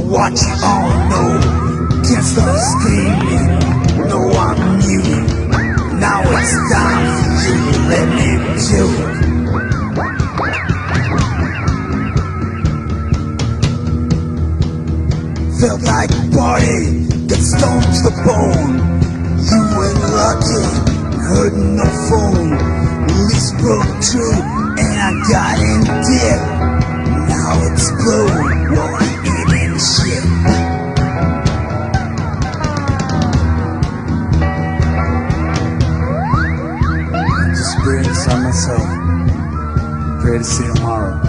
what you all know. Can't stop screaming, no I'm mute. Now it's time for you to let me joke. Felt like a party, got stoned to the bone. You were lucky, heard no phone. Least broke through, and I got in deep. Now it's blowing, while I'm eating shit. Just pray inside myself, pray to see tomorrow.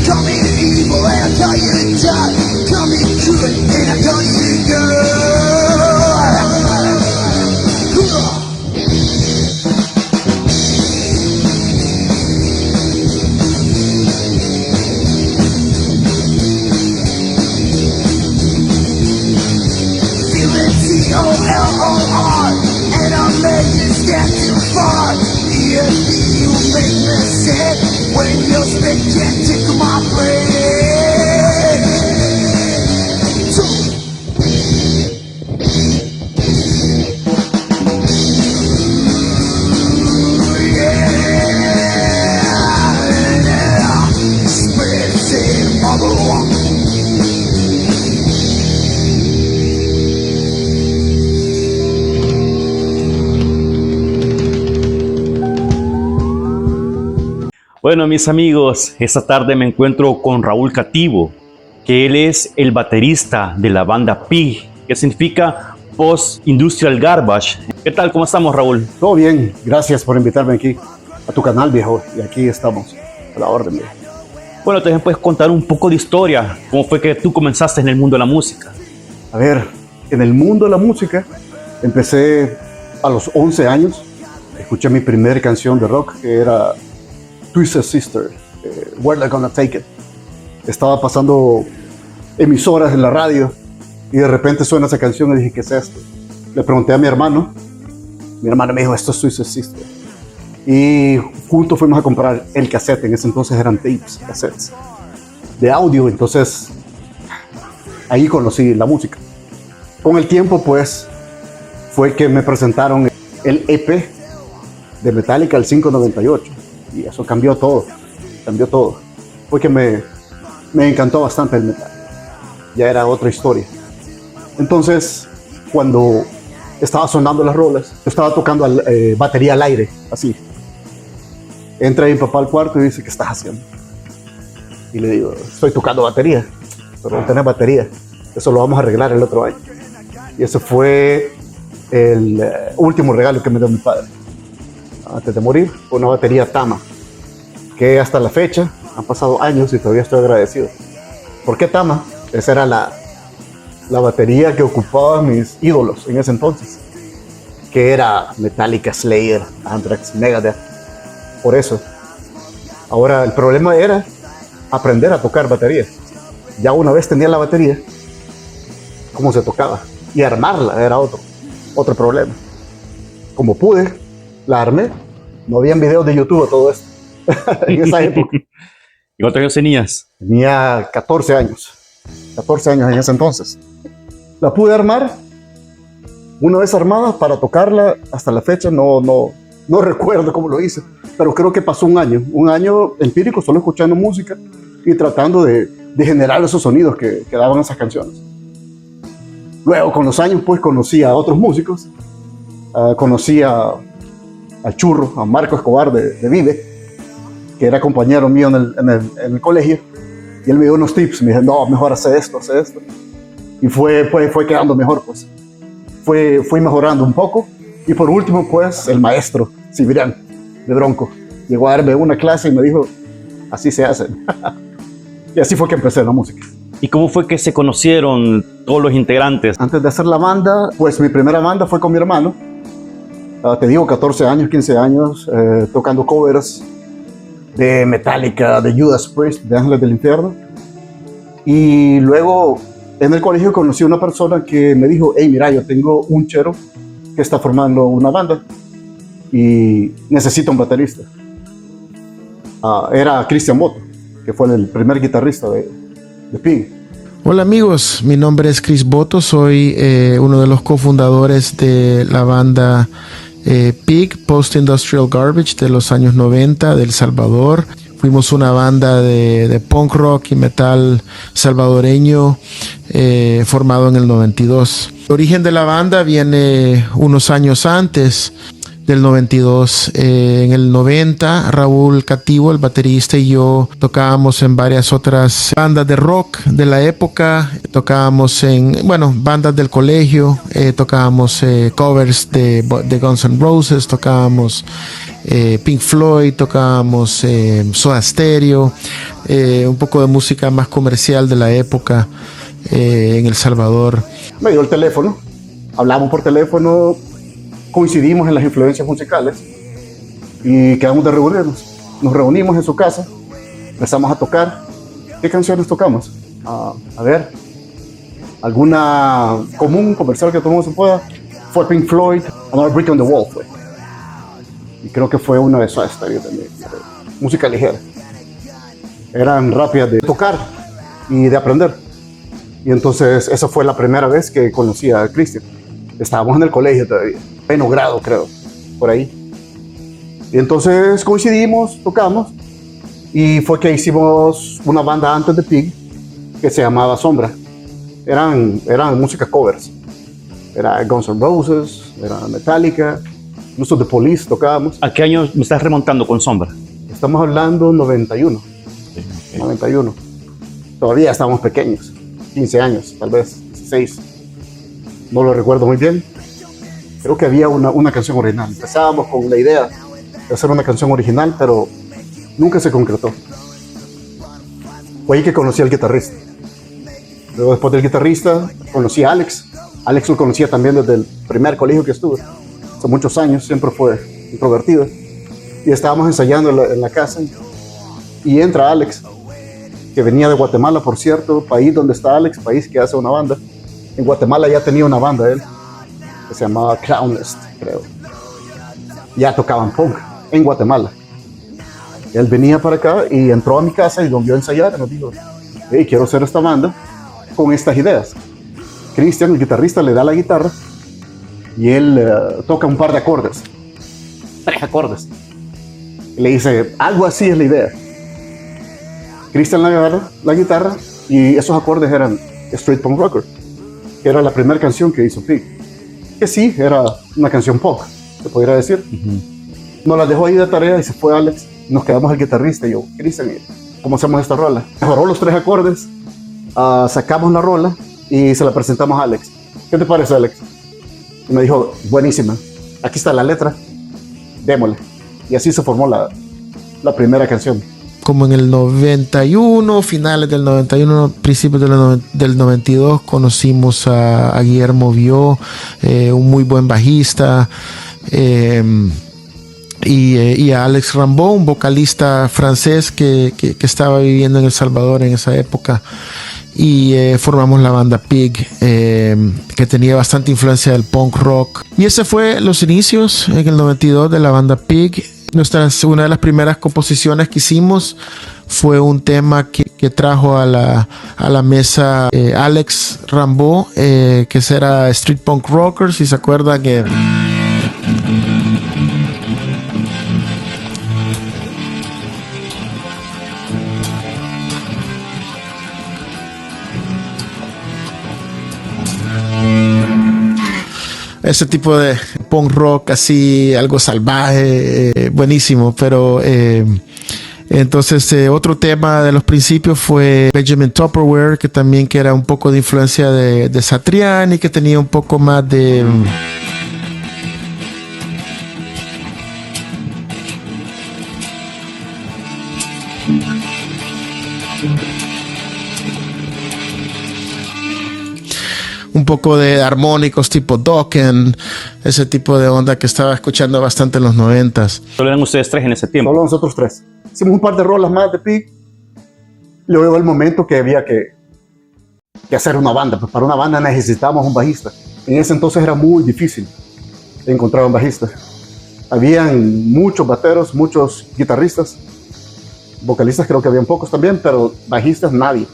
Call me evil and I call you God. Call me good and I call you Feeling C-O-L-O-R and I made you stand too far. You make me sick when your spit can't tickle my brain. Spit it, mother. Bueno, mis amigos, esta tarde me encuentro con Raúl Cativo, que él es el baterista de la banda Pig, que significa Post Industrial Garbage. ¿Qué tal? ¿Cómo estamos, Raúl? Todo bien, gracias por invitarme aquí a tu canal, viejo, y aquí estamos, a la orden, viejo. Bueno, también puedes contar un poco de historia, cómo fue que tú comenzaste en el mundo de la música. A ver, en el mundo de la música empecé a los 11 años, escuché mi primera canción de rock, que era Twisted Sister, Where They Gonna Take It. Estaba pasando emisoras en la radio y de repente suena esa canción y dije, ¿qué es esto? Le pregunté a mi hermano me dijo, esto es Twisted Sister. Y juntos fuimos a comprar el cassette, en ese entonces eran cassettes de audio, entonces ahí conocí la música. Con el tiempo pues fue que me presentaron el EP de Metallica, el 598. Y eso cambió todo. Fue que me encantó bastante el metal. Ya era otra historia. Entonces, cuando estaba sonando las rolas, yo estaba tocando batería al aire, así. Entra mi papá al cuarto y dice, ¿qué estás haciendo? Y le digo, estoy tocando batería, pero no tenés batería. Eso lo vamos a arreglar el otro año. Y ese fue el último regalo que me dio mi padre. Antes de morir, una batería Tama, que hasta la fecha han pasado años y todavía estoy agradecido. ¿Por qué Tama? Esa era la batería que ocupaban mis ídolos en ese entonces, que era Metallica, Slayer, Anthrax, Megadeth. Por eso. Ahora el problema era aprender a tocar batería. Ya una vez tenía la batería, cómo se tocaba, y armarla era otro problema. Como pude, la armé. No habían videos de YouTube a todo esto en esa época. ¿Y cuántos años tenías? Tenía 14 años. 14 años en ese entonces. La pude armar. Una vez armada, para tocarla hasta la fecha no recuerdo cómo lo hice, pero creo que pasó un año empírico, solo escuchando música y tratando de generar esos sonidos que daban esas canciones. Luego, con los años, pues conocí a otros músicos. Conocí a Churro, a Marco Escobar de Vive, que era compañero mío en el colegio, Y él me dio unos tips, me dijo, no, mejor hace esto, hace esto. Y fue quedando mejor, pues. Fui mejorando un poco. Y por último, pues, el maestro, Cibrián, de Bronco, llegó a darme una clase y me dijo, así se hace. Y así fue que empecé la música. ¿Y cómo fue que se conocieron todos los integrantes? Antes de hacer la banda, pues mi primera banda fue con mi hermano. Te digo, 14 años, 15 años, tocando covers de Metallica, de Judas Priest, de Ángeles del Infierno. Y luego en el colegio conocí a una persona que me dijo, hey, mira, yo tengo un chero que está formando una banda y necesita un baterista. Era Cristian Boto, que fue el primer guitarrista de Pig. Hola amigos, mi nombre es Chris Boto, soy uno de los cofundadores de la banda Pig, Post Industrial Garbage, de los años 90 de El Salvador. Fuimos una banda de punk rock y metal salvadoreño formado en el 92. El origen de la banda viene unos años antes del 92. En el 90, Raúl Cativo, el baterista, y yo tocábamos en varias otras bandas de rock de la época. Tocábamos en, bandas del colegio, tocábamos covers de Guns N' Roses, tocábamos Pink Floyd, tocábamos Soda Stereo, un poco de música más comercial de la época en El Salvador. Me dio el teléfono, hablamos por teléfono, coincidimos en las influencias musicales y quedamos de reunirnos. Nos reunimos en su casa, empezamos a tocar. ¿Qué canciones tocamos? A ver, alguna común, comercial que todo el mundo se pueda. Fue Pink Floyd, Another Brick on the Wall fue. Y creo que fue una de esas también, de música ligera. Eran rápidas de tocar y de aprender. Y entonces esa fue la primera vez que conocí a Cristian. Estábamos en el colegio todavía, noveno grado creo, por ahí. Y entonces coincidimos, tocamos, y fue que hicimos una banda antes de Pig que se llamaba Sombra. Eran música covers. Era Guns N' Roses, era Metallica, incluso The Police tocábamos. ¿A qué año me estás remontando con Sombra? Estamos hablando 91. Okay. 91. Todavía estábamos pequeños, 15 años, tal vez 16. No lo recuerdo muy bien. Creo que había una canción original. Empezábamos con la idea de hacer una canción original, pero nunca se concretó. Fue ahí que conocí al guitarrista. Luego, después del guitarrista, conocí a Alex. Alex lo conocía también desde el primer colegio que estuve. Hace muchos años, siempre fue introvertido. Y estábamos ensayando en la casa. Y entra Alex, que venía de Guatemala, por cierto, país donde está Alex, país que hace una banda. En Guatemala ya tenía una banda él, que se llamaba Clownest, creo. Ya tocaban punk en Guatemala. Él venía para acá y entró a mi casa y nos vio ensayar y nos dijo, hey, quiero hacer esta banda con estas ideas. Cristian, el guitarrista, le da la guitarra y él toca un par de acordes. 3 acordes. Y le dice, algo así es la idea. Cristian le agarra la guitarra y esos acordes eran Street Punk Rocker, que era la primera canción que hizo Pig. Que sí, era una canción pop, se podría decir. Nos la dejó ahí de tarea y se fue Alex. Nos quedamos el guitarrista y yo, Cristian, ¿cómo hacemos esta rola? Mejoró los 3 acordes, sacamos la rola y se la presentamos a Alex. ¿Qué te parece, Alex? Y me dijo, buenísima, aquí está la letra, démosle. Y así se formó la primera canción. Como en el 91, finales del 91, principios del 92, conocimos a Guillermo Vió, un muy buen bajista, y a Alex Rambaud, un vocalista francés que estaba viviendo en El Salvador en esa época. Y formamos la banda Pig, que tenía bastante influencia del punk rock. Y ese fue los inicios en el 92 de la banda Pig. Una de las primeras composiciones que hicimos fue un tema que trajo a la mesa Alex Rambaud, que era Street Punk Rocker, si se acuerdan que... Ese tipo de punk rock así, algo salvaje, buenísimo, pero Entonces, otro tema de los principios fue Benjamin Tupperware, que era un poco de influencia de Satriani, que tenía un poco más de... un poco de armónicos tipo Dokken, ese tipo de onda que estaba escuchando bastante en los 90s. Solo eran ustedes tres en ese tiempo. Solo nosotros tres. Hicimos un par de rolas más de Pig. Luego llegó el momento que había que hacer una banda. Pues para una banda necesitábamos un bajista. En ese entonces era muy difícil encontrar un bajista. Habían muchos bateros, muchos guitarristas. Vocalistas creo que habían pocos también, pero bajistas nadie.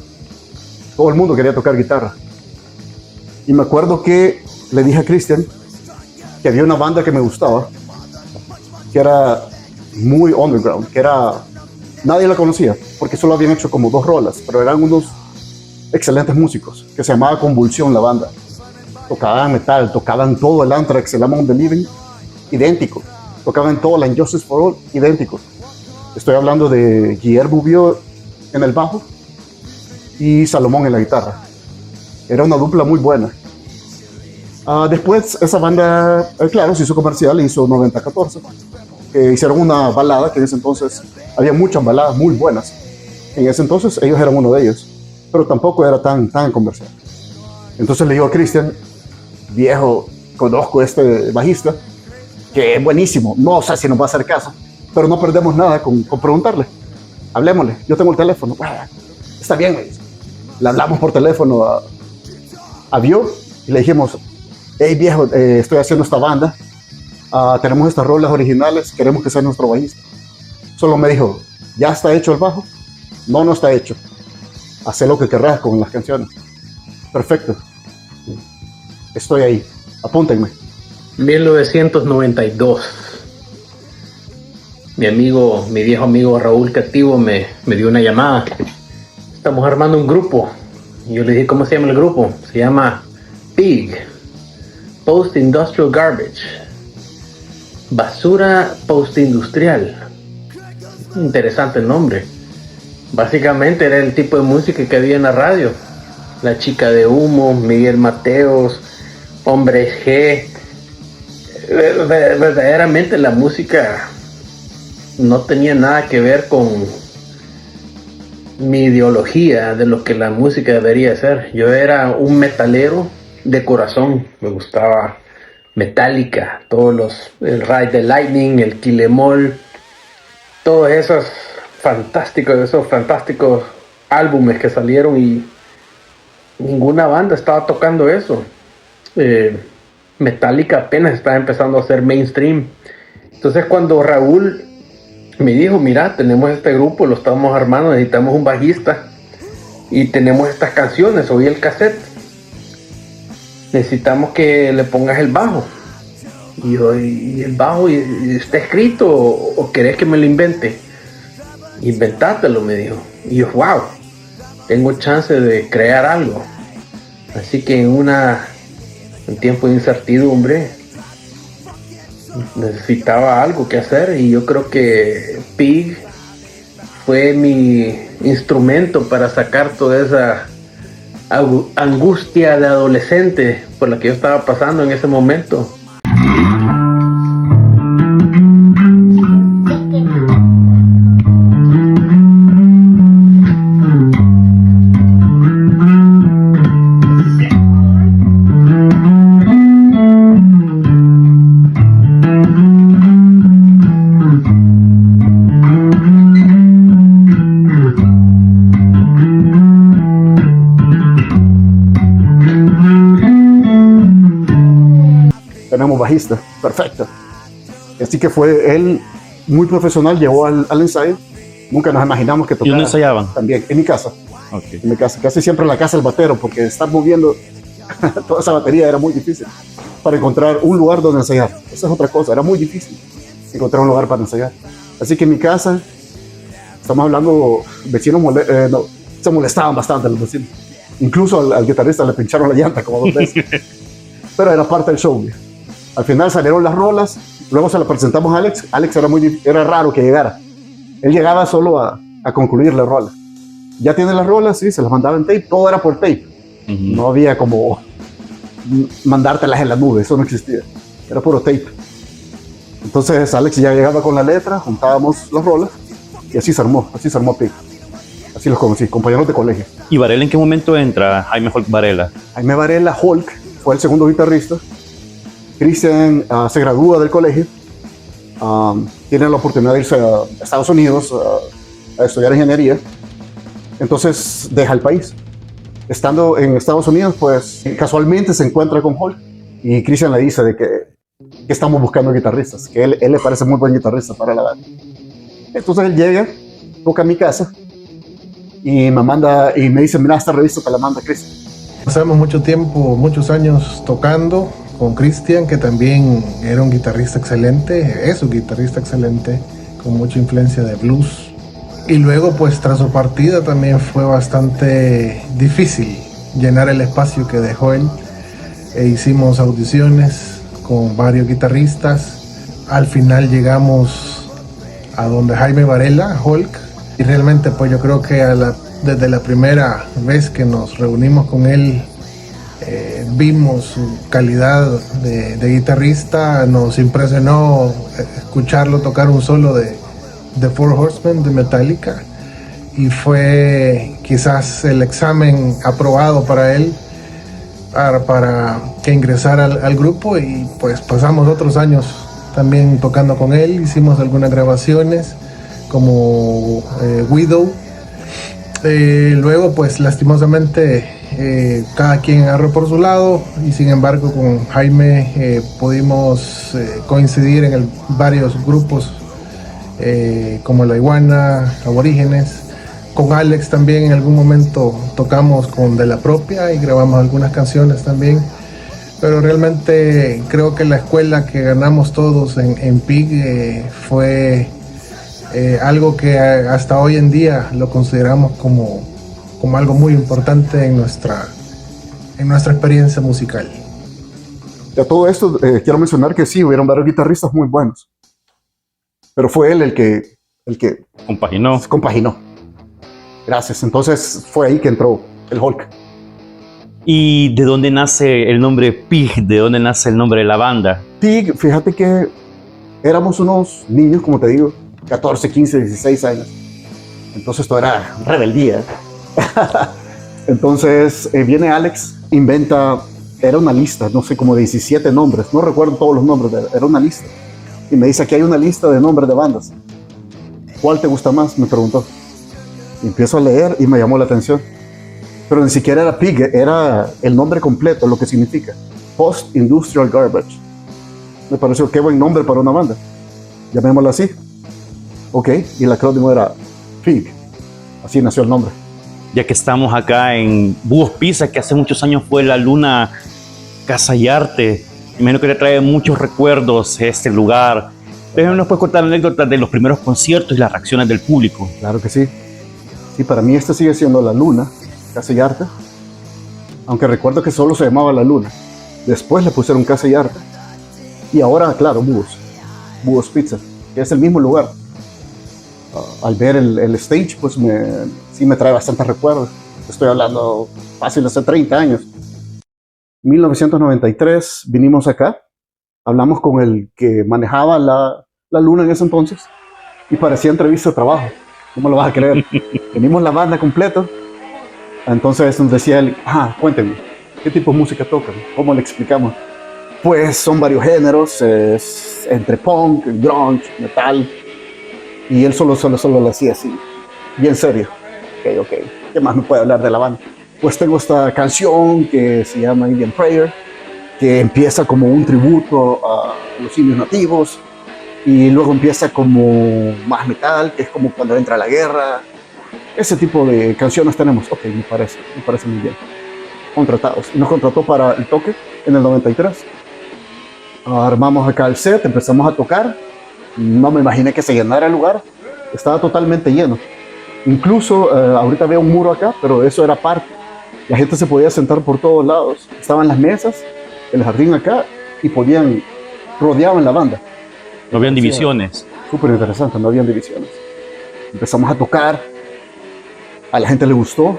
Todo el mundo quería tocar guitarra. Y me acuerdo que le dije a Cristian que había una banda que me gustaba, que era muy underground, que nadie la conocía, porque solo habían hecho como 2 rolas, pero eran unos excelentes músicos, que se llamaba Convulsión la banda. Tocaban metal, tocaban todo el Anthrax, el Among the Living, idéntico. Tocaban todo la Injustice for All, idéntico. Estoy hablando de Guillermo Bio en el bajo y Salomón en la guitarra. Era una dupla muy buena. Después esa banda, claro, se hizo comercial, hizo 9014. Hicieron una balada, que en ese entonces había muchas baladas muy buenas. En ese entonces ellos eran uno de ellos, pero tampoco era tan comercial. Entonces le digo a Cristian, viejo, conozco este bajista, que es buenísimo, no sé si nos va a hacer caso, pero no perdemos nada con preguntarle. Hablemosle, yo tengo el teléfono. Está bien, me dice. Le hablamos por teléfono a Bio y le dijimos, hey viejo, estoy haciendo esta banda, tenemos estas rolas originales, queremos que sea nuestro bajista. Solo me dijo, ¿ya está hecho el bajo? No está hecho. Haz lo que querrás con las canciones. Perfecto. Estoy ahí. Apúntenme. 1992. Mi viejo amigo Raúl Cativo me dio una llamada. Estamos armando un grupo. Y yo le dije, ¿cómo se llama el grupo? Se llama PIG, Post Industrial Garbage. Basura postindustrial. Interesante el nombre. Básicamente era el tipo de música que había en la radio. La Chica de Humo, Miguel Mateos, Hombres G. Verdaderamente la música no tenía nada que ver con mi ideología de lo que la música debería ser. Yo era un metalero de corazón. Me gustaba Metallica, el Ride the Lightning, el Kill 'Em All, todos esos fantásticos álbumes que salieron, y ninguna banda estaba tocando eso. Metallica apenas estaba empezando a ser mainstream. Entonces cuando Raúl me dijo, mira, tenemos este grupo, lo estamos armando, necesitamos un bajista y tenemos estas canciones, oí el cassette, necesitamos que le pongas el bajo. Y yo, ¿y el bajo está escrito o querés que me lo invente? Inventátelo, me dijo. Y yo, wow, tengo chance de crear algo. Así que en tiempo de incertidumbre necesitaba algo que hacer, y yo creo que Pig fue mi instrumento para sacar toda esa angustia de adolescente por la que yo estaba pasando en ese momento. Tenemos bajista, perfecto. Así que fue él muy profesional, llegó al ensayo. Nunca nos imaginamos que tocara. ¿Y dónde ensayaban? También, en mi casa. Okay. En mi casa, casi siempre en la casa del batero, porque estar moviendo toda esa batería era muy difícil. Para encontrar un lugar donde ensayar, esa es otra cosa, era muy difícil encontrar un lugar para ensayar. Así que en mi casa, estamos hablando, vecinos se molestaban bastante los vecinos. Incluso al guitarrista le pincharon la llanta como 2 veces. Pero era parte del show. Al final salieron las rolas, luego se las presentamos a Alex. Alex era raro que llegara. Él llegaba solo a concluir la rola. Ya tiene las rolas, sí, se las mandaba en tape, todo era por tape. No había como mandártelas en la nube, eso no existía. Era puro tape. Entonces Alex ya llegaba con la letra, juntábamos las rolas y así se armó Pig. Así los conocí, compañeros de colegio. ¿Y Varela en qué momento entra Jaime Hulk Varela? Jaime Varela, Hulk, fue el segundo guitarrista. Cristian se gradúa del colegio, tiene la oportunidad de irse a Estados Unidos a estudiar ingeniería. Entonces deja el país. Estando en Estados Unidos, pues casualmente se encuentra con Hulk y Cristian le dice de que estamos buscando guitarristas, que él le parece muy buen guitarrista para la banda. Entonces él llega, toca a mi casa y me dice, mira, esta revista te la manda Cristian. Pasamos mucho tiempo, muchos años tocando con Cristian, que también era un guitarrista excelente, es un guitarrista excelente, con mucha influencia de blues. Y luego, pues tras su partida también fue bastante difícil llenar el espacio que dejó él. Hicimos audiciones con varios guitarristas. Al final llegamos a donde Jaime Varela, Hulk. Y realmente, pues yo creo que desde la primera vez que nos reunimos con él, vimos su calidad de guitarrista. Nos impresionó escucharlo tocar un solo de The Four Horsemen de Metallica, y fue quizás el examen aprobado para él para que ingresara al grupo. Y pues pasamos otros años también tocando con él, hicimos algunas grabaciones como Widow. Luego pues lastimosamente cada quien agarró por su lado, y sin embargo con Jaime pudimos coincidir en varios grupos como La Iguana, Aborígenes. Con Alex también en algún momento tocamos con De La Propia y grabamos algunas canciones también. Pero realmente creo que la escuela que ganamos todos en Pig fue algo que hasta hoy en día lo consideramos como algo muy importante en nuestra experiencia musical. De todo esto quiero mencionar que sí, hubieron varios guitarristas muy buenos, pero fue él el que compaginó. Gracias. Entonces fue ahí que entró el Hulk. ¿Y de dónde nace el nombre Pig? ¿De dónde nace el nombre de la banda? Pig, fíjate que éramos unos niños, como te digo, 14, 15, 16 años. Entonces esto era rebeldía. Entonces viene Alex, inventa, era una lista, no sé, como 17 nombres, no recuerdo todos los nombres, era una lista. Y me dice, aquí hay una lista de nombres de bandas. ¿Cuál te gusta más? Me preguntó. Y empiezo a leer y me llamó la atención. Pero ni siquiera era Pig, era el nombre completo, lo que significa Post Industrial Garbage. Me pareció qué buen nombre para una banda. Llamémosla así. Ok, y el acrónimo era Pig. Así nació el nombre. Ya que estamos acá en Búhos Pizza, que hace muchos años fue la Luna Casa y Arte, imagino que le trae muchos recuerdos a este lugar. ¿Nos puedes contar anécdotas de los primeros conciertos y las reacciones del público? Claro que sí. Sí, para mí esta sigue siendo la Luna Casa y Arte, aunque recuerdo que solo se llamaba La Luna. Después le pusieron Casa y Arte. Y ahora, claro, Búhos Pizza, que es el mismo lugar. Al ver el stage, pues sí me trae bastantes recuerdos. Estoy hablando fácil hace 30 años. 1993 vinimos acá, hablamos con el que manejaba la Luna en ese entonces y parecía entrevista de trabajo. ¿Cómo lo vas a creer? Venimos la banda completa. Entonces nos decía él, cuéntenme, ¿qué tipo de música tocan? ¿Cómo le explicamos? Pues son varios géneros, es entre punk, grunge, metal. Y él solo lo hacía así, bien serio. Ok, ¿qué más me puede hablar de la banda? Pues tengo esta canción que se llama Indian Prayer, que empieza como un tributo a los indios nativos, y luego empieza como más metal, que es como cuando entra la guerra. Ese tipo de canciones tenemos. Ok, me parece muy bien. Contratados. Y nos contrató para el toque en el 93. Armamos acá el set, empezamos a tocar. No me imaginé que se llenara el lugar. Estaba totalmente lleno. Incluso ahorita veo un muro acá, pero eso era parte. La gente se podía sentar por todos lados. Estaban las mesas, el jardín acá, y rodeaban la banda. No habían divisiones. Súper interesante, no habían divisiones. empezamos a tocar, a la gente le gustó.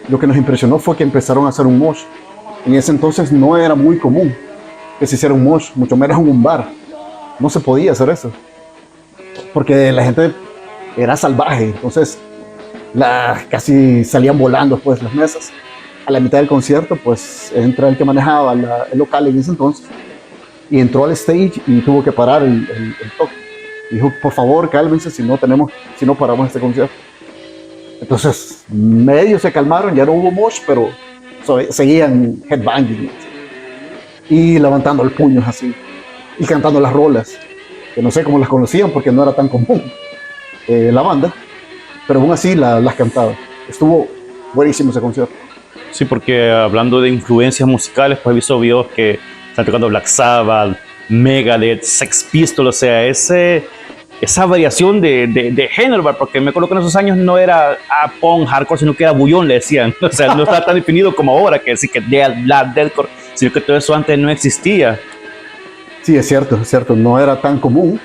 Lo que nos impresionó fue que empezaron a hacer un mosh. En ese entonces no era muy común que se hiciera un mosh, mucho menos en un bar. No se podía hacer eso, porque la gente era salvaje, entonces casi salían volando pues las mesas. A la mitad del concierto pues entra el que manejaba el local en ese entonces y entró al stage y tuvo que parar el toque. Dijo, por favor, cálmense, si no paramos este concierto. Entonces, medio se calmaron, ya no hubo mosh, pero seguían headbanging y levantando el puño así y cantando las rolas, que no sé cómo las conocían porque no era tan común la banda, pero aún así las cantaba. Estuvo buenísimo ese concierto. Sí, porque hablando de influencias musicales, pues he visto videos que están tocando Black Sabbath, Megadeth, Sex Pistols, o sea, esa variación de género, porque me acuerdo que en esos años no era punk, hardcore, sino que era bullón, le decían. O sea, no estaba tan definido como ahora, que sí que Black, Deathcore, sino que todo eso antes no existía. Sí, es cierto, no era tan común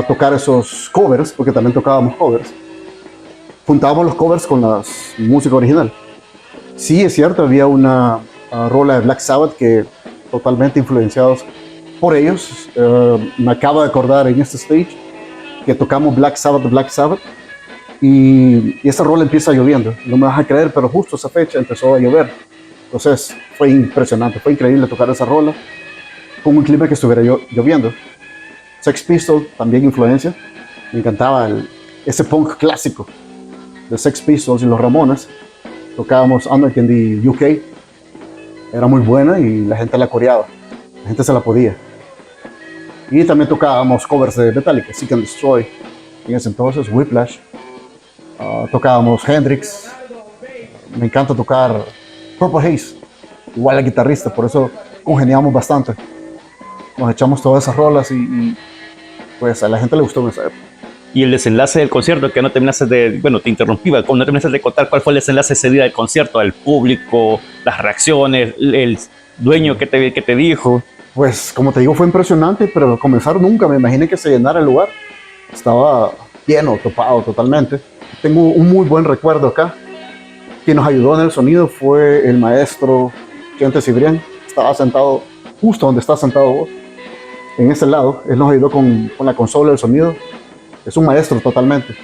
tocar esos covers, porque también tocábamos covers. Juntábamos los covers con la música original. Sí, es cierto, había una rola de Black Sabbath que totalmente influenciados por ellos. Me acabo de acordar en este stage que tocamos Black Sabbath y esa rola empieza lloviendo. No me vas a creer, pero justo esa fecha empezó a llover. Entonces fue impresionante, fue increíble tocar esa rola con un clima que estuviera lloviendo. Sex Pistols también influencia. Me encantaba ese punk clásico de Sex Pistols y los Ramones. Tocábamos Anarchy in the UK. Era muy buena y la gente la coreaba. La gente se la podía. Y también tocábamos covers de Metallica, Seek and Destroy. En ese entonces, Whiplash. Tocábamos Hendrix. Me encanta tocar Purple Haze. Igual el guitarrista, por eso congeniamos bastante. Nos echamos todas esas rolas y pues a la gente le gustó en esa época. Y el desenlace del concierto, que no terminaste te interrumpí, no terminaste de contar cuál fue el desenlace ese día del concierto, el público, las reacciones, el dueño que te dijo. Pues como te digo, fue impresionante, pero al comenzar nunca me imaginé que se llenara el lugar. Estaba lleno, topado totalmente. Tengo un muy buen recuerdo acá. Quien nos ayudó en el sonido fue el maestro Chente Cibrián. Estaba sentado justo donde estás sentado vos, en ese lado. Él nos ayudó con la consola del sonido. Es un maestro totalmente.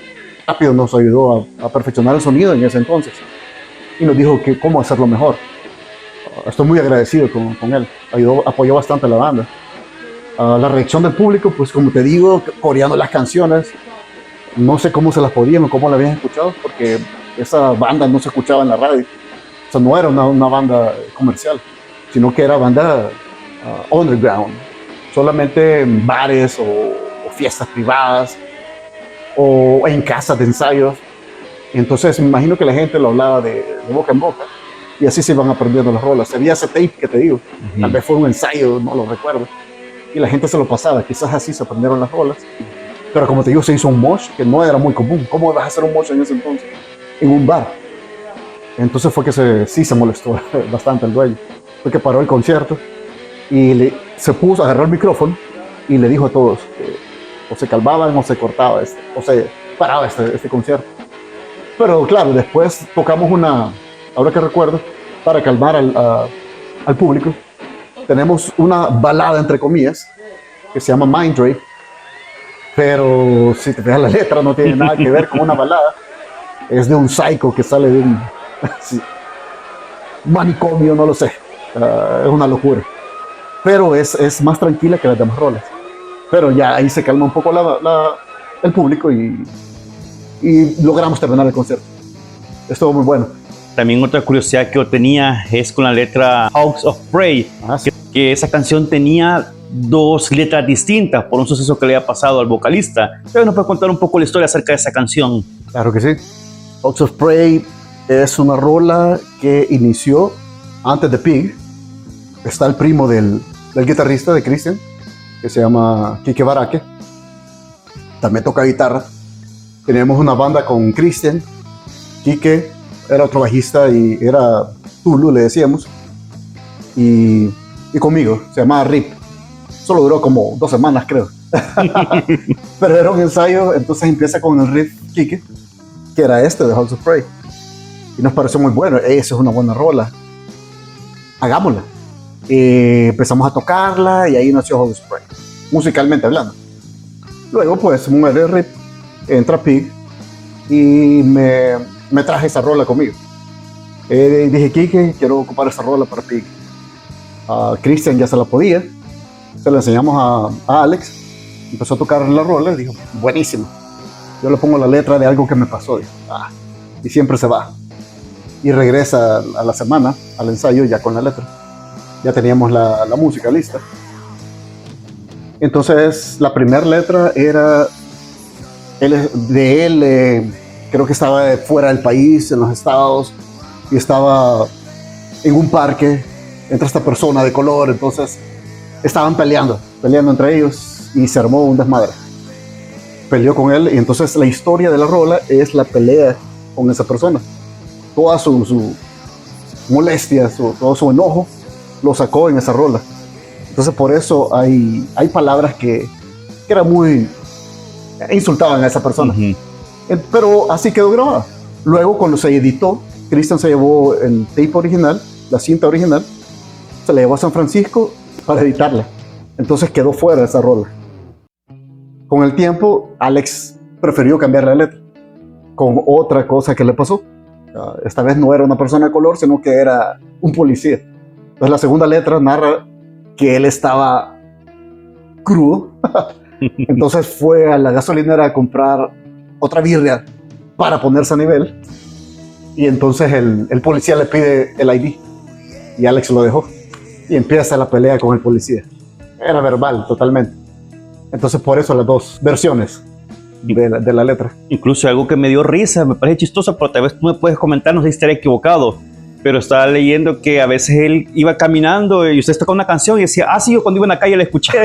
Rápido nos ayudó a perfeccionar el sonido en ese entonces. Y nos dijo que cómo hacerlo mejor. Estoy muy agradecido con él. Apoyó bastante a la banda. La reacción del público, pues como te digo, coreando las canciones. No sé cómo se las podían o cómo la habían escuchado, porque esa banda no se escuchaba en la radio. O sea, no era una banda comercial, sino que era banda underground. Solamente en bares o fiestas privadas o en casas de ensayos. Entonces me imagino que la gente lo hablaba de boca en boca y así se iban aprendiendo las rolas. Había ese tape que te digo, tal vez fue un ensayo, no lo recuerdo, y la gente se lo pasaba, quizás así se aprendieron las rolas. Pero como te digo, se hizo un mosh que no era muy común. ¿Cómo vas a hacer un mosh en ese entonces? En un bar. Entonces fue que sí se molestó bastante el dueño. Fue que paró el concierto y se puso, agarró el micrófono y le dijo a todos o se calmaban o se cortaba o se paraba este concierto. Pero claro, después tocamos ahora que recuerdo, para calmar al público, tenemos una balada entre comillas que se llama Mind Rape. Pero si te fijas, la letra no tiene nada que ver con una balada. Es de un psycho que sale de un manicomio, no lo sé. Es una locura. Pero es más tranquila que las demás rolas. Pero ya ahí se calma un poco el público y logramos terminar el concierto. Estuvo muy bueno. También otra curiosidad que yo tenía es con la letra Hawks of Prey, que esa canción tenía dos letras distintas por un suceso que le había pasado al vocalista. Pero nos puede contar un poco la historia acerca de esa canción. Claro que sí. Hawks of Prey es una rola que inició antes de Pig. Está el primo del guitarrista de Christian, que se llama Quique Baraque. También toca guitarra. Teníamos una banda con Christian. Quique era otro bajista y era Tulu, le decíamos. Y conmigo, se llamaba Rip. Solo duró como 2 semanas, creo. Pero era un ensayo, entonces empieza con el riff Kike, que era este de House of Prey. Y nos pareció muy bueno. Eso es una buena rola. Hagámosla. Empezamos a tocarla y ahí nació House of Prey, musicalmente hablando. Luego, pues, muere el riff, entra Pig y me traje esa rola conmigo. Dije, Kike, quiero ocupar esa rola para Pig. Christian ya se la podía. Se la enseñamos a Alex. Empezó a tocar la rola y dijo, buenísimo. Yo le pongo la letra de algo que me pasó. Dijo, y siempre se va. Y regresa a la semana, al ensayo, ya con la letra. Ya teníamos la música lista. Entonces, la primera letra era de él, creo que estaba fuera del país, en los estados, y estaba en un parque, entra esta persona de color, entonces estaban peleando entre ellos, y se armó un desmadre. Peleó con él, y entonces la historia de la rola es la pelea con esa persona. Toda su molestia, todo su enojo, lo sacó en esa rola. Entonces por eso hay palabras que eran muy... insultaban a esa persona. Pero así quedó grabada. Luego cuando se editó, Christian se llevó el tape original, la cinta original, se la llevó a San Francisco para editarla. Entonces quedó fuera esa rola. Con el tiempo, Alex prefirió cambiar la letra con otra cosa que le pasó. Esta vez no era una persona de color, sino que era un policía. Entonces la segunda letra narra que él estaba crudo. Entonces fue a la gasolinera a comprar otra birria para ponerse a nivel. Y entonces el policía le pide el ID. Y Alex lo dejó. Y empieza la pelea con el policía. Era verbal, totalmente. Entonces por eso las dos versiones de la letra. Incluso algo que me dio risa, me parece chistoso, pero tal vez tú me puedes comentar, no sé si estaré equivocado, pero estaba leyendo que a veces él iba caminando y usted tocaba una canción y decía, sí, yo cuando iba en la calle la escuché,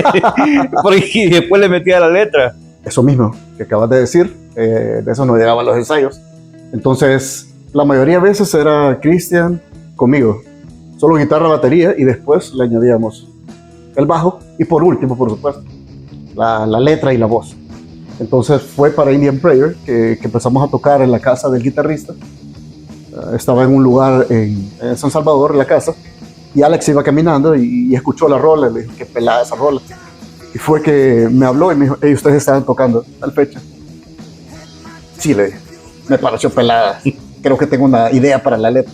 y después le metía la letra. Eso mismo que acabas de decir, de eso no llegaban los ensayos. Entonces, la mayoría de veces era Christian conmigo, solo guitarra, batería, y después le añadíamos el bajo, y por último, por supuesto, la letra y la voz. Entonces fue para Indian Prayer que empezamos a tocar en la casa del guitarrista. Estaba en un lugar en San Salvador, en la casa, y Alex iba caminando y escuchó la rola, le dijo, qué pelada esa rola. Y fue que me habló y me dijo, hey, ustedes estaban tocando tal fecha. Sí, le dije, me pareció pelada, creo que tengo una idea para la letra.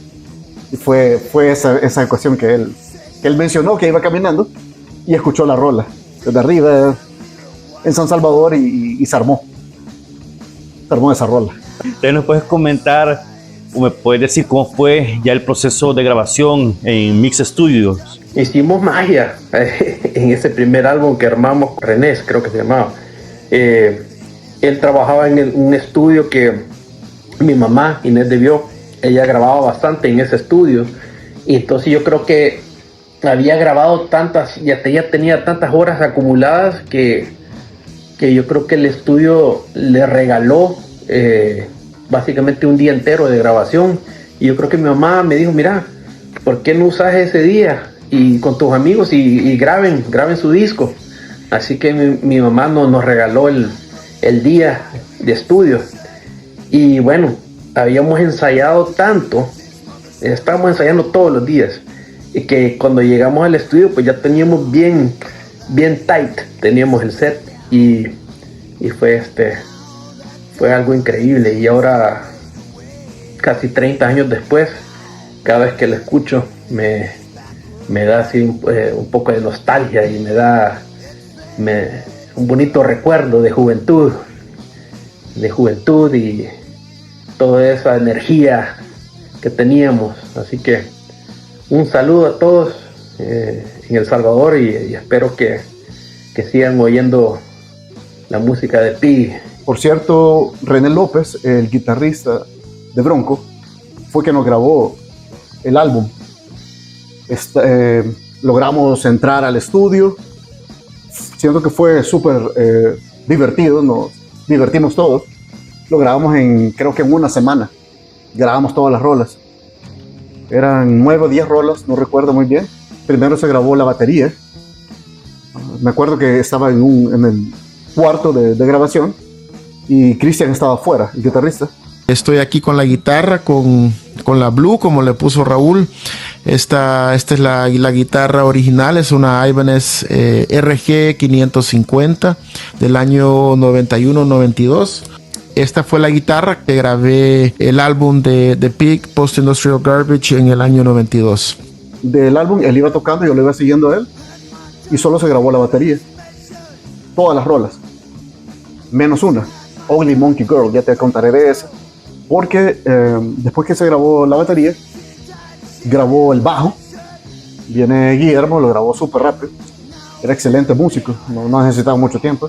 Y fue esa cuestión que él mencionó, que iba caminando y escuchó la rola desde arriba en San Salvador y se armó esa rola. Entonces nos puedes comentar o me puedes decir cómo fue ya el proceso de grabación en Mix Studios. Hicimos magia en ese primer álbum que armamos, René, creo que se llamaba. Él trabajaba en un estudio que mi mamá, Inés Debió, ella grababa bastante en ese estudio. Y entonces yo creo que había grabado ya tenía tantas horas acumuladas que yo creo que el estudio le regaló básicamente un día entero de grabación. Y yo creo que mi mamá me dijo, mira, ¿por qué no usas ese día y con tus amigos y graben su disco? Así que mi mamá nos regaló el día de estudio. Y bueno, habíamos ensayado tanto, estábamos ensayando todos los días, y que cuando llegamos al estudio pues ya teníamos bien tight, teníamos el set y fue algo increíble. Y ahora, casi 30 años después, cada vez que lo escucho me da así un poco de nostalgia y me da un bonito recuerdo de juventud y toda esa energía que teníamos. Así que un saludo a todos en El Salvador y espero que sigan oyendo la música de Pig. Por cierto, René López, el guitarrista de Bronco, fue quien nos grabó el álbum. Logramos entrar al estudio. Siento que fue súper divertido, nos divertimos todos. Lo grabamos creo que en una semana. Grabamos todas las rolas. Eran 9 o 10 rolas, no recuerdo muy bien. Primero se grabó la batería. Me acuerdo que estaba en cuarto de grabación y Cristian estaba afuera, el guitarrista. Estoy aquí con la guitarra, con la Blue, como le puso Raúl. Esta es la guitarra original, es una Ibanez RG 550 del año 91-92. Esta fue la guitarra que grabé el álbum de Pig, Post Industrial Garbage, en el año 92. Del álbum, él iba tocando, yo lo iba siguiendo a él, y solo se grabó la batería. Todas las rolas, menos una, Ugly Monkey Girl, ya te contaré de esa. Porque después que se grabó la batería, grabó el bajo. Viene Guillermo, lo grabó súper rápido. Era excelente músico, no necesitaba mucho tiempo.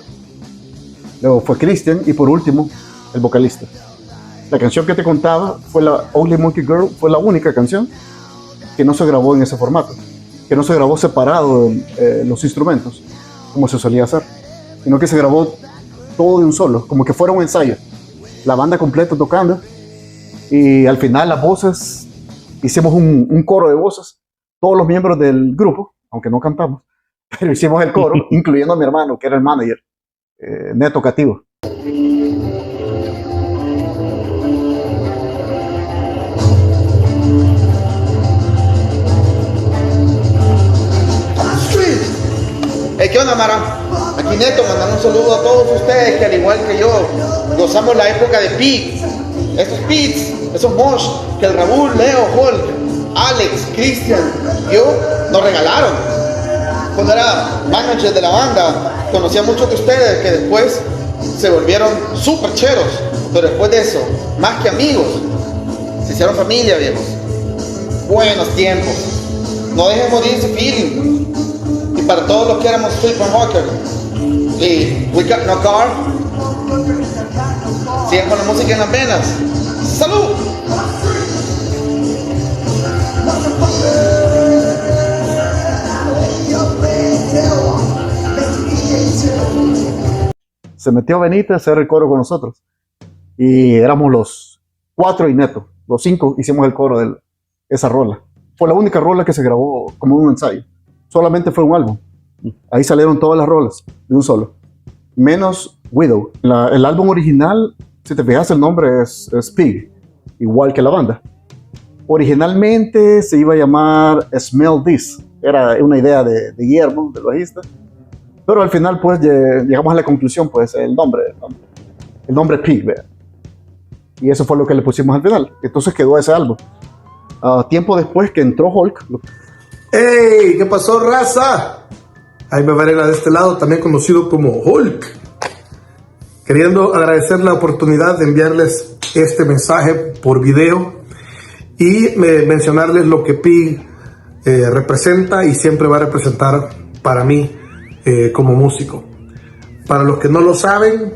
Luego fue Cristian y por último, el vocalista. La canción que te contaba fue la Ugly Monkey Girl, fue la única canción que no se grabó en ese formato, que no se grabó separado los instrumentos, como se solía hacer, sino que se grabó todo de un solo, como que fuera un ensayo. La banda completa tocando y al final las voces, hicimos un coro de voces, todos los miembros del grupo, aunque no cantamos, pero hicimos el coro, incluyendo a mi hermano, que era el manager, Neto Cativo. Hey, ¿qué onda, Mara? Aquí Neto, mandando un saludo a todos ustedes que al igual que yo gozamos la época de Pig. Estos Pigs, esos Mosh que el Raúl, Leo, Hulk, Alex, Cristian, yo nos regalaron. Cuando era manager de la banda, conocí a muchos de ustedes que después se volvieron súper cheros, pero después de eso, más que amigos, se hicieron familia, viejos. Buenos tiempos. No dejen morir ese feeling. Y para todos los que éramos Flipper Hawker y We Got No Car, sigan con la música en las venas. ¡Salud! Se metió Benítez a hacer el coro con nosotros y éramos los 4 y Neto, los 5 hicimos el coro de esa rola. Fue la única rola que se grabó como un ensayo. Solamente fue un álbum. Ahí salieron todas las rolas de un solo, menos Widow. El álbum original, si te fijas, el nombre es Pig, igual que la banda. Originalmente se iba a llamar Smell This, era una idea de Guillermo, del bajista, pero al final pues llegamos a la conclusión, pues el nombre Pig, ¿verdad? Y eso fue lo que le pusimos al final. Entonces quedó ese álbum. Tiempo después que entró Hulk. ¡Hey! ¿Qué pasó, raza? Jaime Varela de este lado, también conocido como Hulk. Queriendo agradecer la oportunidad de enviarles este mensaje por video y mencionarles lo que Pig representa y siempre va a representar para mí como músico. Para los que no lo saben,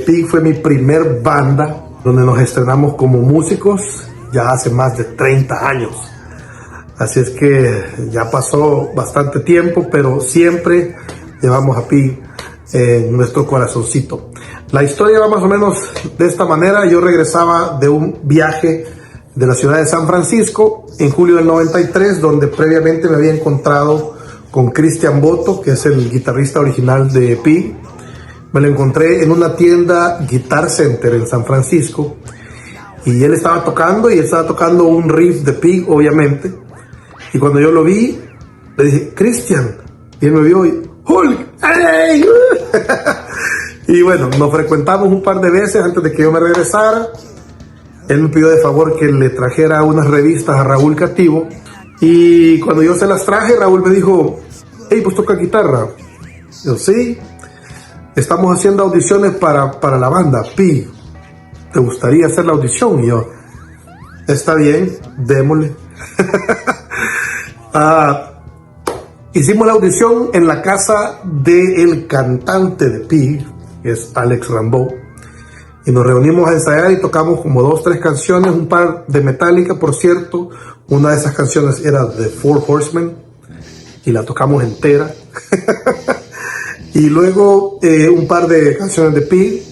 Pig fue mi primer banda donde nos estrenamos como músicos ya hace más de 30 años. Así es que ya pasó bastante tiempo, pero siempre llevamos a Pig en nuestro corazoncito. La historia va más o menos de esta manera. Yo regresaba de un viaje de la ciudad de San Francisco en julio del 93, donde previamente me había encontrado con Cristian Boto, que es el guitarrista original de Pig. Me lo encontré en una tienda Guitar Center en San Francisco y él estaba tocando un riff de Pig, obviamente. Y cuando yo lo vi, le dije, Cristian, y él me vio y, ¡Hulk! ¡Hey! Y bueno, nos frecuentamos un par de veces antes de que yo me regresara. Él me pidió de favor que le trajera unas revistas a Raúl Cativo. Y cuando yo se las traje, Raúl me dijo, hey, pues toca guitarra. Yo, sí, estamos haciendo audiciones para la banda, Pi. ¿Te gustaría hacer la audición? Y yo, está bien, démosle. Hicimos la audición en la casa del cantante de Pig, que es Alex Rambaud, y nos reunimos a ensayar y tocamos como 2 o 3 canciones, un par de Metallica, por cierto. Una de esas canciones era The Four Horsemen y la tocamos entera. Y luego un par de canciones de Pig,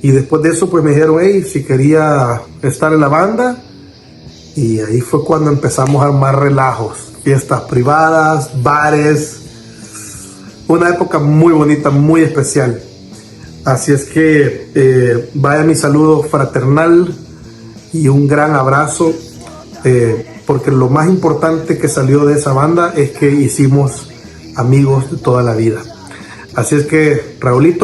y después de eso pues me dijeron, hey, si quería estar en la banda. Y ahí fue cuando empezamos a armar relajos, fiestas privadas, bares, una época muy bonita, muy especial. Así es que vaya mi saludo fraternal y un gran abrazo, porque lo más importante que salió de esa banda es que hicimos amigos de toda la vida. Así es que Raúl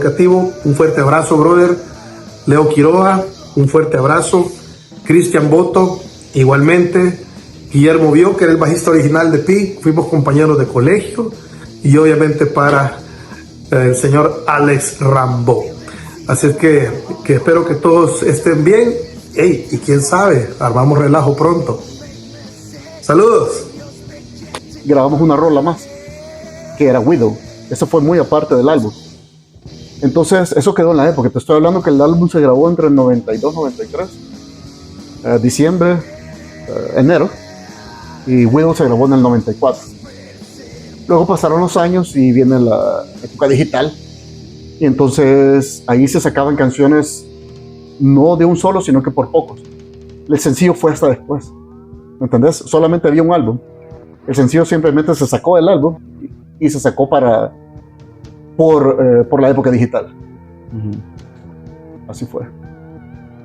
Cativo, un fuerte abrazo, brother. Leo Quiroga, un fuerte abrazo. Cristian Boto, igualmente. Guillermo Bio, que era el bajista original de Pi, fuimos compañeros de colegio. Y obviamente para el señor Alex Rambo. Así es que espero que todos estén bien. Hey, y quién sabe, armamos relajo pronto. Saludos. Grabamos una rola más, que era Widow. Eso fue muy aparte del álbum. Entonces, eso quedó en la época. Te estoy hablando que el álbum se grabó entre el 92 y 93. Diciembre, enero. Y Widow se grabó en el 94. Luego pasaron los años y viene la época digital. Y entonces ahí se sacaban canciones no de un solo, sino que por pocos. El sencillo fue hasta después. ¿Me entendés? Solamente había un álbum. El sencillo simplemente se sacó del álbum y se sacó por la época digital. Así fue.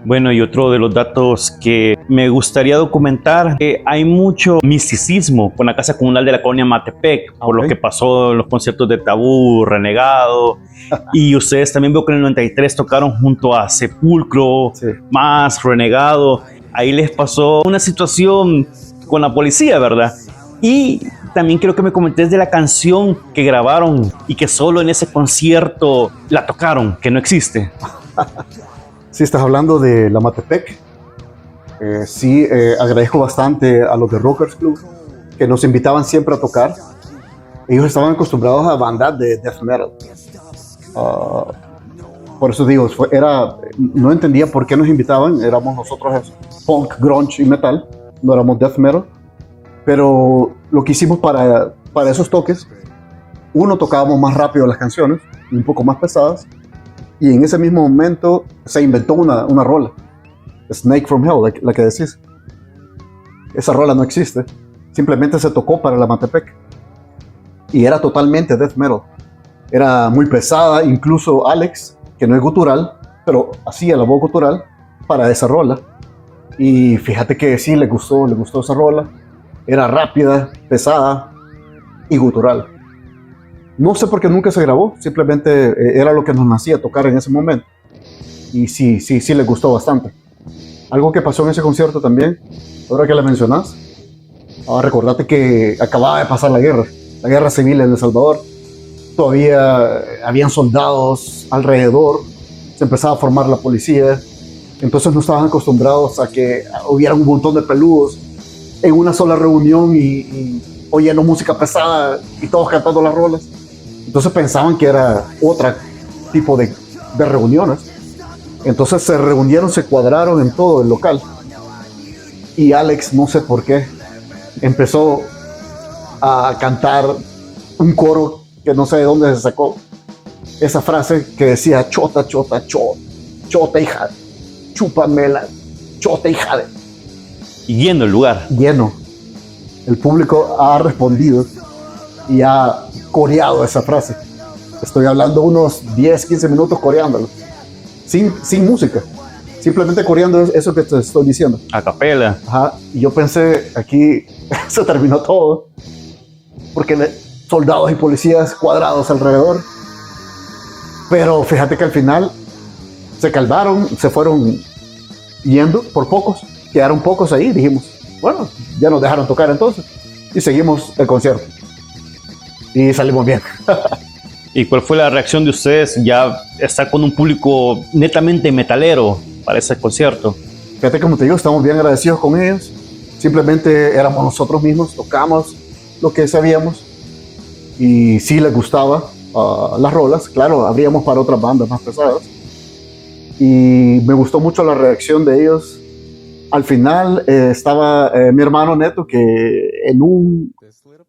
Bueno, y otro de los datos que me gustaría documentar, hay mucho misticismo con la Casa Comunal de la Colonia Matepec, por lo que pasó en los conciertos de Tabú, Renegado, y ustedes también veo que en el 93 tocaron junto a Sepulcro, Sí. más Renegado, ahí les pasó una situación con la policía, ¿verdad? Y también quiero que me comentes de la canción que grabaron y que solo en ese concierto la tocaron, que no existe. Si estás hablando de la Matepec, sí, agradezco bastante a los de Rockers Club que nos invitaban siempre a tocar. Ellos estaban acostumbrados a bandas de death metal. Por eso digo, no entendía por qué nos invitaban. Éramos nosotros punk, grunge y metal, no éramos death metal. Pero lo que hicimos para esos toques, uno, tocábamos más rápido las canciones y un poco más pesadas. Y en ese mismo momento se inventó una rola, Snake from Hell, la que decís. Esa rola no existe, simplemente se tocó para la Matepec. Y era totalmente death metal. Era muy pesada, incluso Alex, que no es gutural, pero hacía la voz gutural para esa rola. Y fíjate que sí, le gustó esa rola. Era rápida, pesada y gutural. No sé por qué nunca se grabó, simplemente era lo que nos nacía tocar en ese momento. Y sí le gustó bastante. Algo que pasó en ese concierto también, ahora que la mencionás, recordate que acababa de pasar la guerra civil en El Salvador. Todavía habían soldados alrededor, se empezaba a formar la policía, entonces no estaban acostumbrados a que hubiera un montón de peludos en una sola reunión y oyendo música pesada y todos cantando las rolas. Entonces pensaban que era otro tipo de reuniones. Entonces se reunieron, se cuadraron en todo el local. Y Alex, no sé por qué, empezó a cantar un coro que no sé de dónde se sacó. Esa frase que decía, chota, chota, chota, chota hija, chúpamela, chota hija. Y yendo el lugar. Lleno. El público ha respondido y ha coreado esa frase. Estoy hablando unos 10, 15 minutos coreándolo. Sin música. Simplemente coreando eso que te estoy diciendo. A capela. Ajá. Y yo pensé, aquí se terminó todo. Porque soldados y policías cuadrados alrededor. Pero fíjate que al final se calmaron, se fueron yendo por pocos. Quedaron pocos ahí. Dijimos, bueno, ya nos dejaron tocar entonces. Y seguimos el concierto. Y salimos bien. ¿Y cuál fue la reacción de ustedes ya estar con un público netamente metalero para ese concierto? Fíjate, como te digo, estamos bien agradecidos con ellos. Simplemente éramos nosotros mismos, tocamos lo que sabíamos. Y sí les gustaba las rolas. Claro, abríamos para otras bandas más pesadas. Y me gustó mucho la reacción de ellos. Al final estaba mi hermano Neto, que en un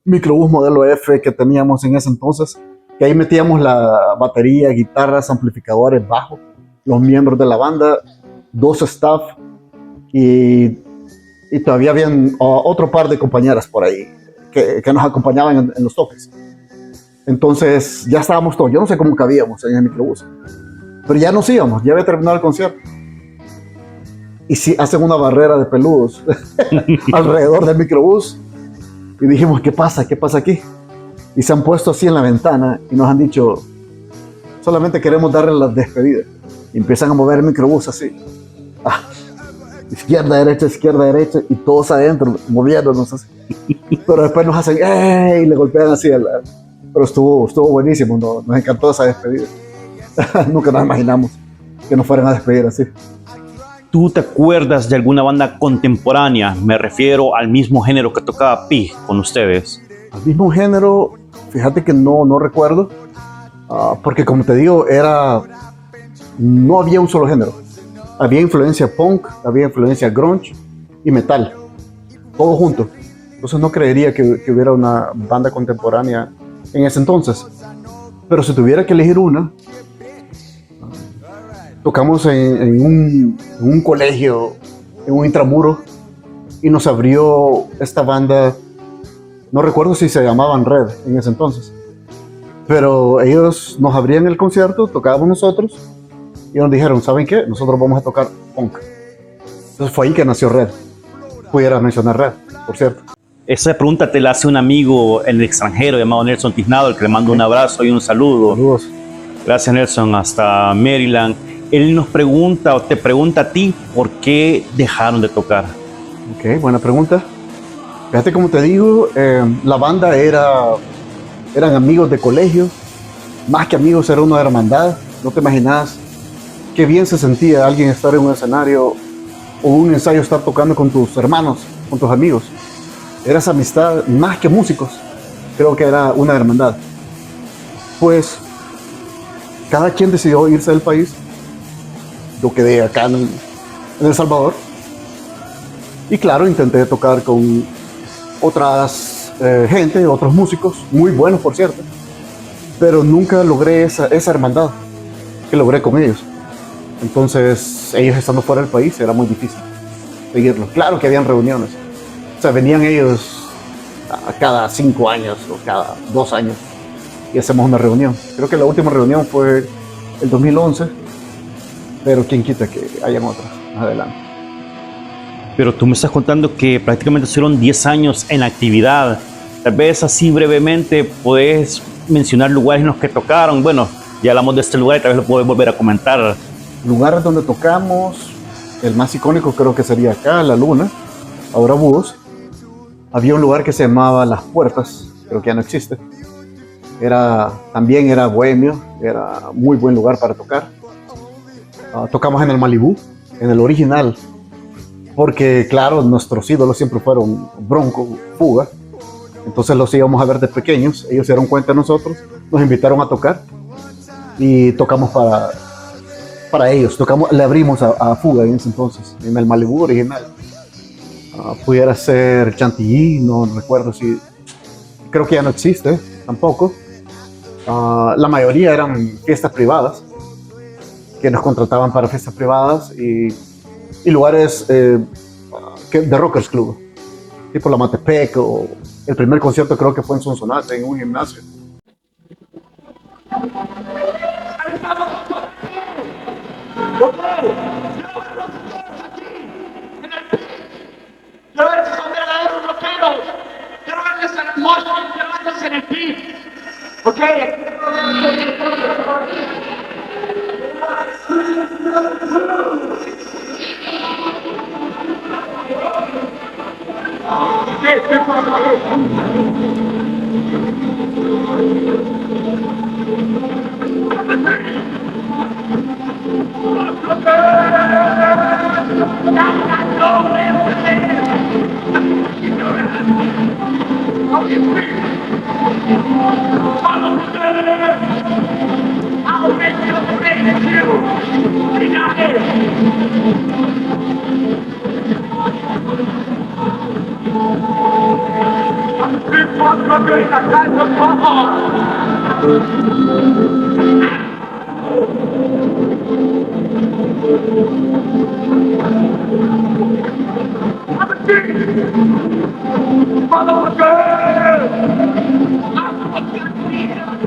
microbús modelo F que teníamos en ese entonces, que ahí metíamos la batería, guitarras, amplificadores, bajo, los miembros de la banda, 2 staff y todavía habían otro par de compañeras por ahí que nos acompañaban en los toques. Entonces ya estábamos todos, yo no sé cómo cabíamos en el microbús, pero ya nos íbamos, ya había terminado el concierto. Y si hacen una barrera de peludos alrededor del microbús, y dijimos, ¿qué pasa? ¿Qué pasa aquí? Y se han puesto así en la ventana y nos han dicho, solamente queremos darle las despedidas. Y empiezan a mover el microbús así. Izquierda, derecha, y todos adentro, moviéndonos así. Pero después nos hacen, ¡ey! Y le golpean así. Pero estuvo buenísimo, nos encantó esa despedida. Nunca nos imaginamos que nos fueran a despedir así. ¿Tú te acuerdas de alguna banda contemporánea? Me refiero al mismo género que tocaba Pig con ustedes. Al mismo género, fíjate que no recuerdo, porque como te digo, no había un solo género. Había influencia punk, había influencia grunge y metal, todo junto. Entonces no creería que hubiera una banda contemporánea en ese entonces. Pero si tuviera que elegir una, tocamos en un colegio, en un intramuro, y nos abrió esta banda, no recuerdo si se llamaban Red en ese entonces, pero ellos nos abrían el concierto, tocábamos nosotros, y nos dijeron, ¿saben qué? Nosotros vamos a tocar punk. Entonces fue ahí que nació Red. Pudiera mencionar Red, por cierto. Esa pregunta te la hace un amigo en el extranjero llamado Nelson Tiznado, al que le mando un abrazo y un saludo. Saludos. Gracias, Nelson, hasta Maryland. Él nos pregunta o te pregunta a ti por qué dejaron de tocar. Ok, buena pregunta. Fíjate, como te digo, la banda eran amigos de colegio, más que amigos, era una hermandad. No te imaginas qué bien se sentía alguien estar en un escenario o un ensayo, estar tocando con tus hermanos, con tus amigos. Era esa amistad, más que músicos, creo que era una hermandad. Pues cada quien decidió irse del país. Yo quedé acá en El Salvador. Y claro, intenté tocar con otras gente, otros músicos, muy buenos por cierto, pero nunca logré esa hermandad que logré con ellos. Entonces, ellos estando fuera del país, era muy difícil seguirlos. Claro que habían reuniones. O sea, venían ellos cada 5 años o cada 2 años y hacemos una reunión. Creo que la última reunión fue el 2011, pero quién quita que hayan otras más adelante. Pero tú me estás contando que prácticamente fueron 10 años en actividad. Tal vez así brevemente puedes mencionar lugares en los que tocaron. Bueno, ya hablamos de este lugar y tal vez lo puedes volver a comentar. Lugares donde tocamos, el más icónico creo que sería acá, La Luna, ahora Búhos. Había un lugar que se llamaba Las Puertas, creo que ya no existe. También era bohemio, era muy buen lugar para tocar. Tocamos en el Malibú, en el original, porque claro, nuestros ídolos siempre fueron Bronco, Fuga. Entonces los íbamos a ver de pequeños, ellos se dieron cuenta de nosotros, nos invitaron a tocar y tocamos para ellos. Le abrimos a Fuga en ese entonces, en el Malibú original. Pudiera ser Chantilly, no recuerdo si, creo que ya no existe tampoco. La mayoría eran fiestas privadas, que nos contrataban para fiestas privadas y lugares de Rockers Club, tipo la Matepec, o el primer concierto creo que fue en Sonsonate, en un gimnasio. Quiero ver si son verdaderos rockeros. Quiero verles en el mosh, quiero verles en el beat. ¿Ok? I'll make you break you. We got it. Big one rubber in a kind of I'm a king. Follow the girl. I'm a good leader.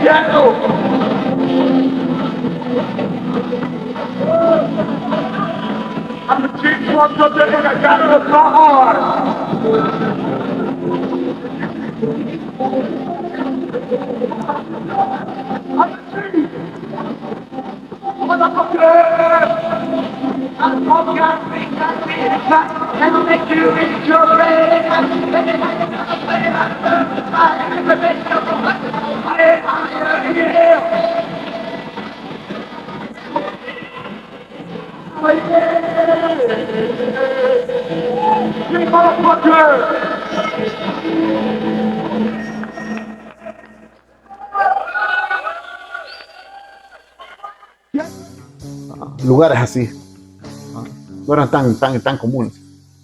I'm the chief one to the I got it so hard. I'm the chief. I'm talking and make you eat your brain. You motherfucker! Lugares así. No eran tan comunes.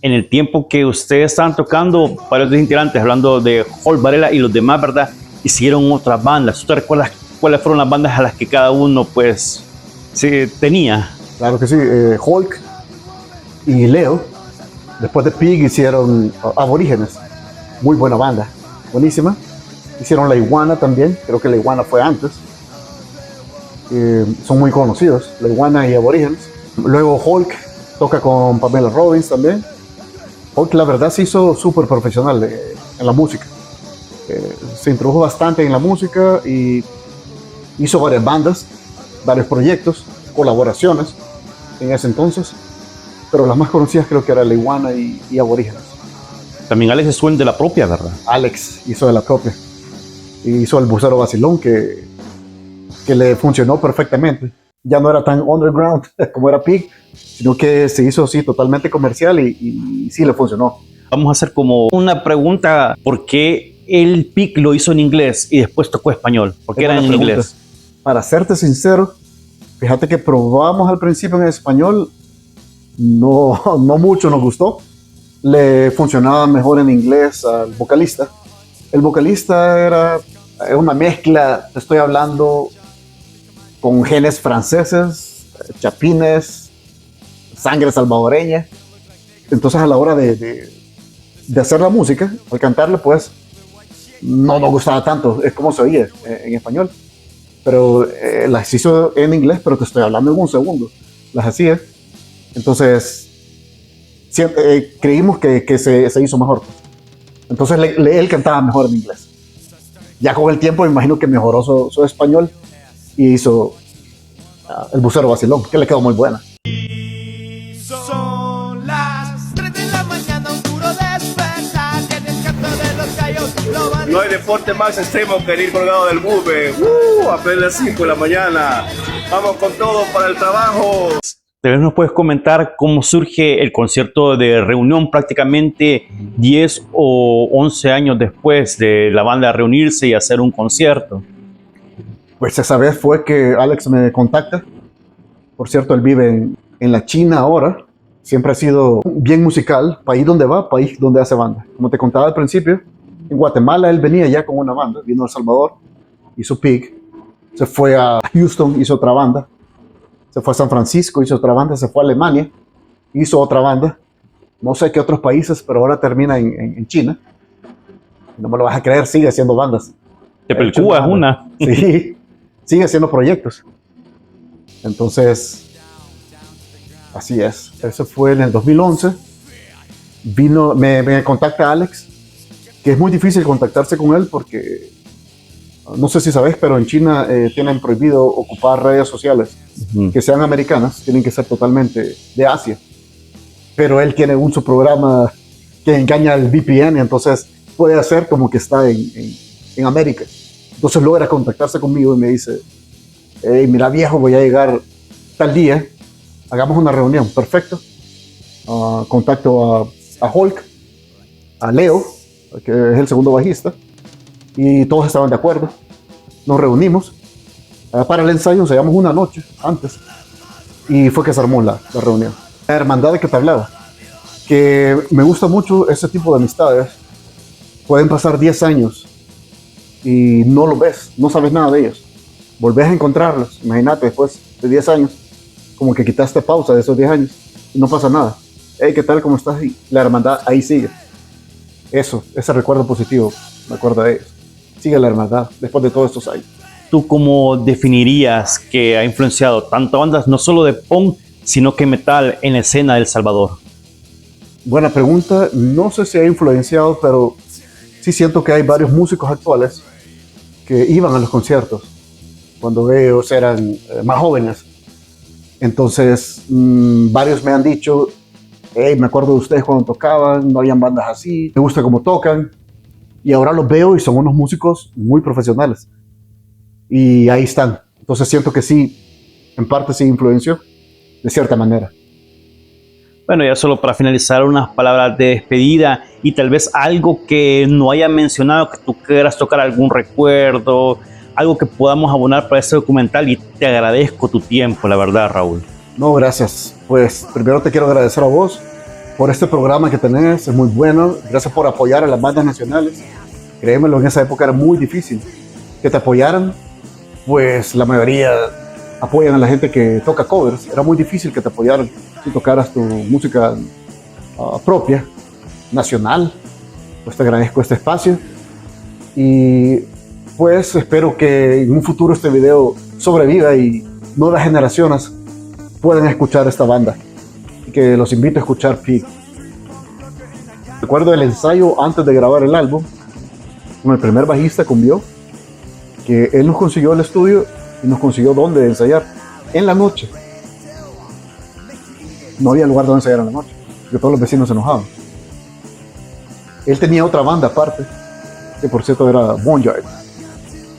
En el tiempo que ustedes estaban tocando, varios de los integrantes, hablando de Hulk, Varela y los demás, ¿verdad? Hicieron otras bandas. ¿Tú te recuerdas cuáles fueron las bandas a las que cada uno, pues, se tenía? Claro que sí. Hulk y Leo, después de Pig, hicieron Aborígenes. Muy buena banda. Buenísima. Hicieron La Iguana también. Creo que La Iguana fue antes. Son muy conocidos, La Iguana y Aborígenes. Luego Hulk toca con Pamela Robbins también. Hulk, la verdad, se hizo súper profesional en la música. Se introdujo bastante en la música y hizo varias bandas, varios proyectos, colaboraciones en ese entonces. Pero las más conocidas creo que eran La Iguana y Aborígenes. También Alex es de la propia, ¿verdad? Alex hizo de la propia. Y hizo El Bucero Vacilón, que le funcionó perfectamente. Ya no era tan underground como era Pig, sino que se hizo así totalmente comercial y sí le funcionó. Vamos a hacer como una pregunta: ¿por qué el Pig lo hizo en inglés y después tocó español? ¿Por qué era en inglés? Para serte sincero, fíjate que probamos al principio en español, no mucho nos gustó. Le funcionaba mejor en inglés al vocalista. El vocalista era una mezcla, te estoy hablando, con genes franceses, chapines, sangre salvadoreña. Entonces a la hora de hacer la música, al cantarle, pues no nos gustaba tanto, es como se oía en español. Pero las hizo en inglés, pero te estoy hablando en un segundo. Las hacía. Entonces creímos que se hizo mejor. Entonces él cantaba mejor en inglés. Ya con el tiempo me imagino que mejoró su español y hizo El Bucero Vacilón, que le quedó muy buena. Son las 3 de la mañana, un puro despertar, en el canto de los gallos lo van. No hay deporte más extremo que ir colgado del bube. Apenas las 5 de la mañana. Vamos con todo para el trabajo. Tal vez nos puedes comentar cómo surge el concierto de reunión prácticamente 10 o 11 años después de la banda reunirse y hacer un concierto. Pues esa vez fue que Alex me contacta. Por cierto, él vive en la China ahora. Siempre ha sido bien musical. País donde va, país donde hace banda. Como te contaba al principio, en Guatemala él venía ya con una banda. Vino a El Salvador, hizo Pig. Se fue a Houston, hizo otra banda. Se fue a San Francisco, hizo otra banda. Se fue a Alemania, hizo otra banda. No sé qué otros países, pero ahora termina en China. No me lo vas a creer, sigue haciendo bandas. Tepelcúa es una. Sí, sigue haciendo proyectos. Entonces, así es. Eso fue en el 2011. Me contacta Alex, que es muy difícil contactarse con él porque, no sé si sabes, pero en China tienen prohibido ocupar redes sociales que sean americanas, tienen que ser totalmente de Asia. Pero él tiene su programa que engaña al VPN, entonces puede hacer como que está en América. Entonces logra contactarse conmigo y me dice: hey, mira viejo, voy a llegar tal día, hagamos una reunión. Perfecto. Contacto a Hulk, a Leo, que es el segundo bajista, y todos estaban de acuerdo. Nos reunimos para el ensayo, ensayamos una noche antes y fue que se armó la reunión. La hermandad de que te hablaba, que me gusta mucho ese tipo de amistades. Pueden pasar 10 años y no los ves, no sabes nada de ellos. Volvés a encontrarlos, imagínate, después de 10 años, como que quitaste pausa de esos 10 años y no pasa nada. Hey, ¿qué tal? ¿Cómo estás? Y la hermandad ahí sigue. Ese recuerdo positivo, me acuerdo de ellos. Sigue la hermandad después de todos estos años. ¿tú cómo definirías que ha influenciado tanto bandas no solo de punk, sino que metal en la escena de El Salvador? Buena pregunta. No sé si ha influenciado, pero sí siento que hay varios músicos actuales que iban a los conciertos cuando ellos eran más jóvenes. Entonces, varios me han dicho, hey, me acuerdo de ustedes cuando tocaban, no habían bandas así, me gusta cómo tocan. Y ahora los veo y son unos músicos muy profesionales. Y ahí están. Entonces siento que sí, en parte sí influenció, de cierta manera. Bueno, ya solo para finalizar, unas palabras de despedida y tal vez algo que no haya mencionado, que tú quieras tocar, algún recuerdo, algo que podamos abonar para este documental, y te agradezco tu tiempo, la verdad, Raúl. No, gracias. Pues primero te quiero agradecer a vos por este programa que tenés, es muy bueno. Gracias por apoyar a las bandas nacionales. Créemelo, en esa época era muy difícil que te apoyaran, pues la mayoría apoyan a la gente que toca covers. Era muy difícil que te apoyaran si tocaras tu música propia, nacional. Pues te agradezco este espacio y pues espero que en un futuro este video sobreviva y nuevas generaciones puedan escuchar esta banda, y que los invito a escuchar Pig. Recuerdo el ensayo antes de grabar el álbum con el primer bajista, con Bio, que él nos consiguió el estudio y nos consiguió dónde ensayar en la noche. No había lugar donde ensayar en la noche, porque todos los vecinos se enojaban. Él tenía otra banda aparte, que por cierto era Boneyard,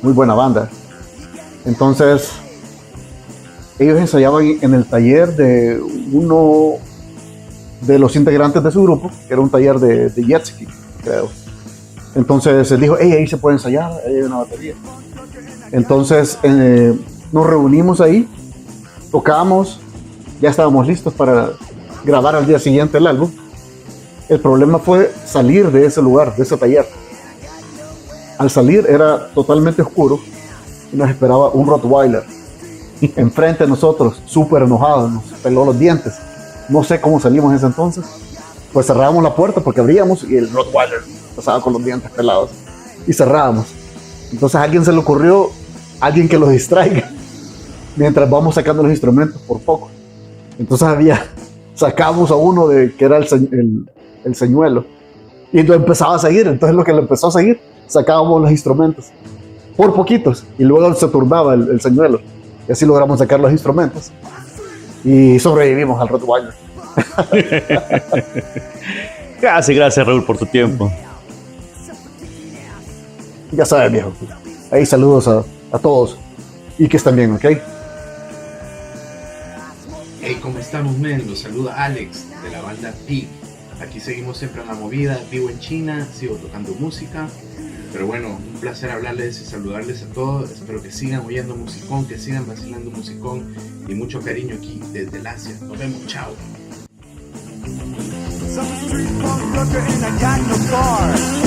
muy buena banda. Entonces ellos ensayaban en el taller de uno de los integrantes de su grupo, que era un taller de jet ski, creo. Entonces él dijo, hey, ahí se puede ensayar, ahí hay una batería. Entonces nos reunimos ahí, tocamos, ya estábamos listos para grabar al día siguiente el álbum. El problema fue salir de ese lugar, de ese taller. Al salir era totalmente oscuro y nos esperaba un Rottweiler enfrente de nosotros, súper enojado, nos peló los dientes. No sé cómo salimos en ese entonces. Pues cerrábamos la puerta porque abríamos y el Rottweiler pasaba con los dientes pelados y cerrábamos. Entonces a alguien se le ocurrió, alguien que los distraiga mientras vamos sacando los instrumentos por poco. Entonces sacamos a uno que era el señuelo, y entonces empezaba a seguir. Entonces lo que le empezó a seguir, sacábamos los instrumentos por poquitos y luego se turnaba el señuelo, y así logramos sacar los instrumentos y sobrevivimos al Rottweiler. Gracias Raúl por tu tiempo. Ya sabes, viejo, ahí saludos a todos y que estén bien, ¿ok? Hey, ¿cómo estamos, men? Los saluda Alex de la banda Pig. Aquí seguimos siempre en la movida, vivo en China, sigo tocando música. Pero bueno, un placer hablarles y saludarles a todos. Espero que sigan oyendo musicón, que sigan vacilando musicón, y mucho cariño aquí desde el Asia. Nos vemos, chao. Some street punk looker in a Gangnam bar.